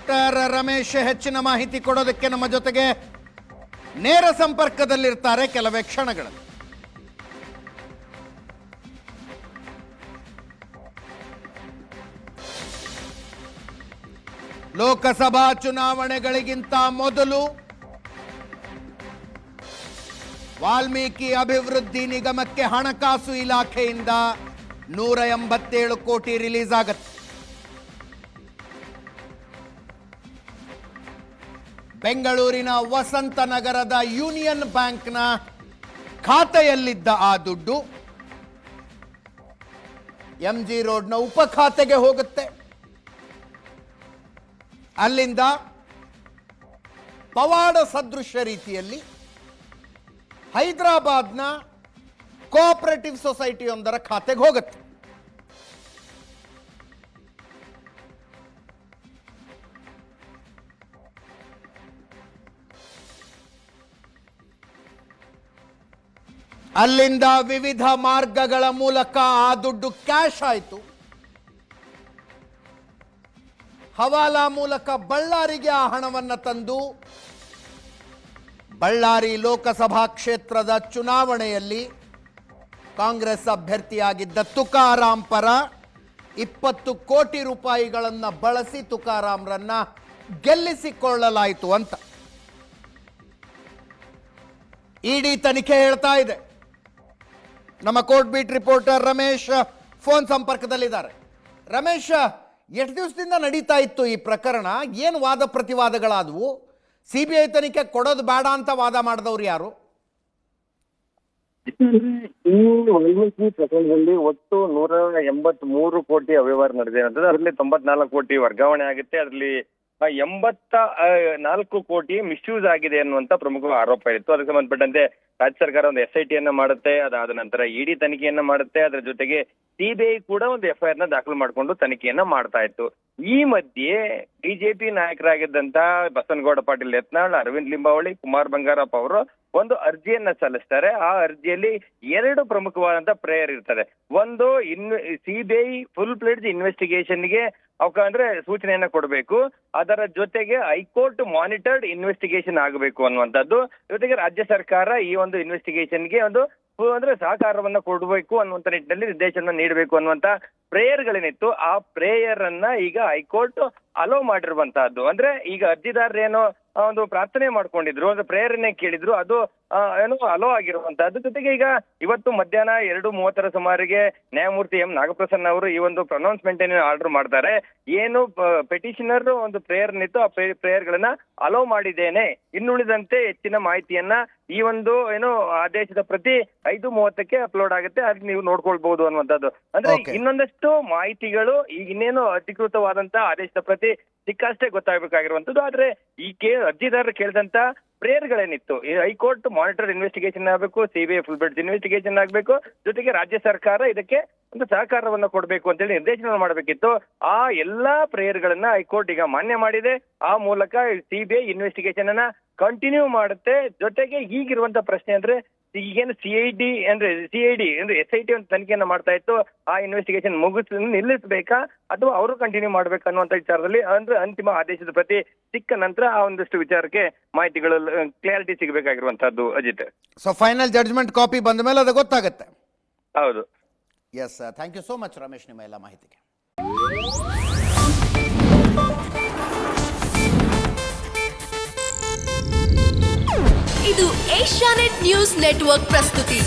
Reporter Ramesh ಹೆಚ್ಚಿನ ಮಾಹಿತಿ ಕೊಡೋದಕ್ಕೆ ನಮ್ಮ ಜೊತೆಗೆ ನೇರ ಸಂಪರ್ಕದಲ್ಲಿರ್ತಾರೆ ಕೆಲವೇ ಕ್ಷಣಗಳಲ್ಲಿ. ಲೋಕಸಭಾ ಚುನಾವಣೆಗಳಿಗಿಂತ ಮೊದಲು ವಾಲ್ಮೀಕಿ ಅಭಿವೃದ್ಧಿ ನಿಗಮಕ್ಕೆ ಹಣಕಾಸು ಇಲಾಖೆಯಿಂದ 187 ಕೋಟಿ ರಿಲೀಸ್ ಆಗತ್ತೆ. ಬೆಂಗಳೂರಿನ ವಸಂತನಗರದ ಯೂನಿಯನ್ ಬ್ಯಾಂಕ್ನ ಖಾತೆಯಲ್ಲಿದ್ದ ಆ ದುಡ್ಡು ಎಂಜಿ ರೋಡ್ನ ಉಪ ಖಾತೆಗೆ ಹೋಗುತ್ತೆ. ಅಲ್ಲಿಂದ ಪವಾಡ ಸದೃಶ ರೀತಿಯಲ್ಲಿ ಹೈದರಾಬಾದ್ನ ಕೋಆಪರೇಟಿವ್ ಸೊಸೈಟಿಯೊಂದರ ಖಾತೆಗೆ ಹೋಗುತ್ತೆ. ಅಲ್ಲಿಂದ ವಿವಿಧ ಮಾರ್ಗಗಳ ಮೂಲಕ ಆ ದುಡ್ಡು ಕ್ಯಾಶ್ ಆಯಿತು. ಹವಾಲಾ ಮೂಲಕ ಬಳ್ಳಾರಿಗೆ ಆ ಹಣವನ್ನು ತಂದು ಬಳ್ಳಾರಿ ಲೋಕಸಭಾ ಕ್ಷೇತ್ರದ ಚುನಾವಣೆಯಲ್ಲಿ ಕಾಂಗ್ರೆಸ್ ಅಭ್ಯರ್ಥಿಯಾಗಿದ್ದ ತುಕಾರಾಂ ಪರ 20 ಕೋಟಿ ರೂಪಾಯಿಗಳನ್ನು ಬಳಸಿ ತುಕಾರಾಂರನ್ನ ಗೆಲ್ಲಿಸಿಕೊಳ್ಳಲಾಯಿತು ಅಂತ ಇಡಿ ತನಿಖೆ ಹೇಳ್ತಾ ಇದೆ. ನಮ್ಮ court beat reporter Ramesh phone ಸಂಪರ್ಕದಲ್ಲಿದ್ದಾರೆ. ರಮೇಶ್, ಎಷ್ಟು ದಿವಸದಿಂದ ನಡೀತಾ ಇತ್ತು ಈ ಪ್ರಕರಣ? ಏನು ವಾದ ಪ್ರತಿವಾದಗಳಾದವು? ಸಿಬಿಐ ತನಿಖೆ ಕೊಡೋದು ಬೇಡ ಅಂತ ವಾದ ಮಾಡಿದವ್ರು ಯಾರು? ಈ ವಾಲ್ಮೀಕಿ ಪ್ರಕರಣದಲ್ಲಿ ಒಟ್ಟು 183 ಕೋಟಿ ಅವ್ಯವಹಾರ ನಡೆದಿದೆ ಅಂತಂದ್ರೆ ಅದರಲ್ಲಿ 94 ಕೋಟಿ ವರ್ಗಾವಣೆ ಆಗುತ್ತೆ. ಅದರಲ್ಲಿ 84 ಕೋಟಿ ಮಿಸ್ಯೂಸ್ ಆಗಿದೆ ಅನ್ನುವಂತ ಪ್ರಮುಖ ಆರೋಪ ಇತ್ತು. ಅದಕ್ಕೆ ಸಂಬಂಧಪಟ್ಟಂತೆ ರಾಜ್ಯ ಸರ್ಕಾರ ಒಂದು SIT ಅನ್ನ ಮಾಡುತ್ತೆ. ಅದಾದ ನಂತರ ಇಡಿ ತನಿಖೆಯನ್ನ ಮಾಡುತ್ತೆ. ಅದರ ಜೊತೆಗೆ ಸಿಬಿಐ ಕೂಡ ಒಂದು FIR ನ ದಾಖಲು ಮಾಡಿಕೊಂಡು ತನಿಖೆಯನ್ನ ಮಾಡ್ತಾ ಇತ್ತು. ಈ ಮಧ್ಯೆ ಬಿಜೆಪಿ ನಾಯಕರಾಗಿದ್ದಂತ ಬಸನಗೌಡ ಪಾಟೀಲ್ ಯತ್ನಾಳ್, ಅರವಿಂದ್ ಲಿಂಬಾವಳಿ, ಕುಮಾರ್ ಬಂಗಾರಪ್ಪ ಅವರು ಒಂದು ಅರ್ಜಿಯನ್ನ ಸಲ್ಲಿಸ್ತಾರೆ. ಆ ಅರ್ಜಿಯಲ್ಲಿ 2 ಪ್ರಮುಖವಾದಂತ ಪ್ರೇಯರ್ ಇರ್ತದೆ. ಒಂದು, ಸಿಬಿಐ ಫುಲ್ ಪ್ಲೇಡ್ ಇನ್ವೆಸ್ಟಿಗೇಷನ್ಗೆ ಅಂದ್ರೆ ಸೂಚನೆಯನ್ನ ಕೊಡಬೇಕು. ಅದರ ಜೊತೆಗೆ ಹೈಕೋರ್ಟ್ ಮಾನಿಟರ್ಡ್ ಇನ್ವೆಸ್ಟಿಗೇಷನ್ ಆಗಬೇಕು ಅನ್ನುವಂಥದ್ದು. ಜೊತೆಗೆ ರಾಜ್ಯ ಸರ್ಕಾರ ಈ ಒಂದು ಇನ್ವೆಸ್ಟಿಗೇಷನ್ಗೆ ಒಂದು ಅಂದ್ರೆ ಸಹಕಾರವನ್ನ ಕೊಡಬೇಕು ಅನ್ನುವಂತ ನಿಟ್ಟಿನಲ್ಲಿ ನಿರ್ದೇಶನ ನೀಡಬೇಕು ಅನ್ನುವಂತ ಪ್ರೇಯರ್ಗಳೇನಿತ್ತು, ಆ ಪ್ರೇಯರ್ ಅನ್ನ ಈಗ ಹೈಕೋರ್ಟ್ ಅಲೋ ಮಾಡಿರುವಂತಹದ್ದು. ಅಂದ್ರೆ ಈಗ ಅರ್ಜಿದಾರರೇನೋ ಒಂದು ಪ್ರಾರ್ಥನೆ ಮಾಡ್ಕೊಂಡಿದ್ರು, ಒಂದು ಪ್ರೇರಣೆ ಕೇಳಿದ್ರು, ಅದು ಏನೋ ಅಲೋ ಆಗಿರುವಂತಹದ್ದು. ಜೊತೆಗೆ ಈಗ ಇವತ್ತು ಮಧ್ಯಾಹ್ನ 2:30 ಸುಮಾರಿಗೆ ನ್ಯಾಯಮೂರ್ತಿ ಎಂ ನಾಗಪ್ರಸನ್ನ ಅವರು ಈ ಒಂದು ಪ್ರೊನೌನ್ಸ್ಮೆಂಟ್ ಅನ್ನು ಆರ್ಡರ್ ಮಾಡ್ತಾರೆ. ಏನು ಪೆಟಿಷನರ್ ಒಂದು ಪ್ರೇಯರ್ ನಿತ್ತು, ಆ ಪ್ರೇಯರ್ ಗಳನ್ನ ಅಲೋ ಮಾಡಿದ್ದೇನೆ, ಇನ್ನುಳಿದಂತೆ ಹೆಚ್ಚಿನ ಮಾಹಿತಿಯನ್ನ ಈ ಒಂದು ಏನು ಆದೇಶದ ಪ್ರತಿ 5:30ಕ್ಕೆ ಅಪ್ಲೋಡ್ ಆಗುತ್ತೆ, ಅದಕ್ಕೆ ನೀವು ನೋಡ್ಕೊಳ್ಬಹುದು ಅನ್ನುವಂಥದ್ದು. ಅಂದ್ರೆ ಇನ್ನೊಂದಷ್ಟು ಮಾಹಿತಿಗಳು ಈಗ ಇನ್ನೇನು ಅಧಿಕೃತವಾದಂತ ಆದೇಶದ ಪ್ರತಿ ಸಿಕ್ಕಷ್ಟೇ ಗೊತ್ತಾಗಬೇಕಾಗಿರುವಂತದ್ದು. ಆದ್ರೆ ಈ ಅರ್ಜಿದಾರರು ಕೇಳಿದಂತ ಪ್ರೇಯರ್ಗಳೇನಿತ್ತು, ಹೈಕೋರ್ಟ್ ಮಾನಿಟರ್ ಇನ್ವೆಸ್ಟಿಗೇಷನ್ ಆಗಬೇಕು, ಸಿಬಿಐ ಫುಲ್ ಬ್ಲೇಡ್ ಇನ್ವೆಸ್ಟಿಗೇಷನ್ ಆಗಬೇಕು, ಜೊತೆಗೆ ರಾಜ್ಯ ಸರ್ಕಾರ ಇದಕ್ಕೆ ಒಂದು ಸಹಕಾರವನ್ನ ಕೊಡಬೇಕು ಅಂತೇಳಿ ನಿರ್ದೇಶನ ಮಾಡಬೇಕಿತ್ತು. ಆ ಎಲ್ಲಾ ಪ್ರೇಯರ್ಗಳನ್ನ ಹೈಕೋರ್ಟ್ ಈಗ ಮಾನ್ಯ ಮಾಡಿದೆ. ಆ ಮೂಲಕ ಸಿಬಿಐ ಇನ್ವೆಸ್ಟಿಗೇಷನ್ ಅನ್ನ ಕಂಟಿನ್ಯೂ ಮಾಡುತ್ತೆ. ಜೊತೆಗೆ ಈಗಿರುವಂತ ಪ್ರಶ್ನೆ ಅಂದ್ರೆ ಈಗೇನು ಸಿಐಡಿ ಅಂದ್ರೆ SIT ಒಂದು ತನಿಖೆಯನ್ನ ಮಾಡ್ತಾ ಇತ್ತು, ಆ ಇನ್ವೆಸ್ಟಿಗೇಷನ್ ನಿಲ್ಲಿಸಬೇಕಾ ಅಥವಾ ಅವರು ಕಂಟಿನ್ಯೂ ಮಾಡ್ಬೇಕಾ ಅನ್ನುವಂತ ವಿಚಾರದಲ್ಲಿ ಅಂದ್ರೆ ಅಂತಿಮ ಆದೇಶದ ಪ್ರತಿ ಸಿಕ್ಕ ನಂತರ ಆ ಒಂದಷ್ಟು ವಿಚಾರಕ್ಕೆ ಮಾಹಿತಿಗಳು ಕ್ಲಾರಿಟಿ ಸಿಗಬೇಕಾಗಿರುವಂತಹದ್ದು. Ajith, so final judgement copy ಬಂದ ಮೇಲೆ ಅದು ಗೊತ್ತಾಗುತ್ತೆ. ಹೌದು. Yes, thank you so much Ramesh, ನಿಮ್ಮ ಎಲ್ಲ ಮಾಹಿತಿಗೆ. ಇದು ಏಷ್ಯಾನೆಟ್ ನ್ಯೂಸ್ ನೆಟ್ವರ್ಕ್ ಪ್ರಸ್ತುತಿ.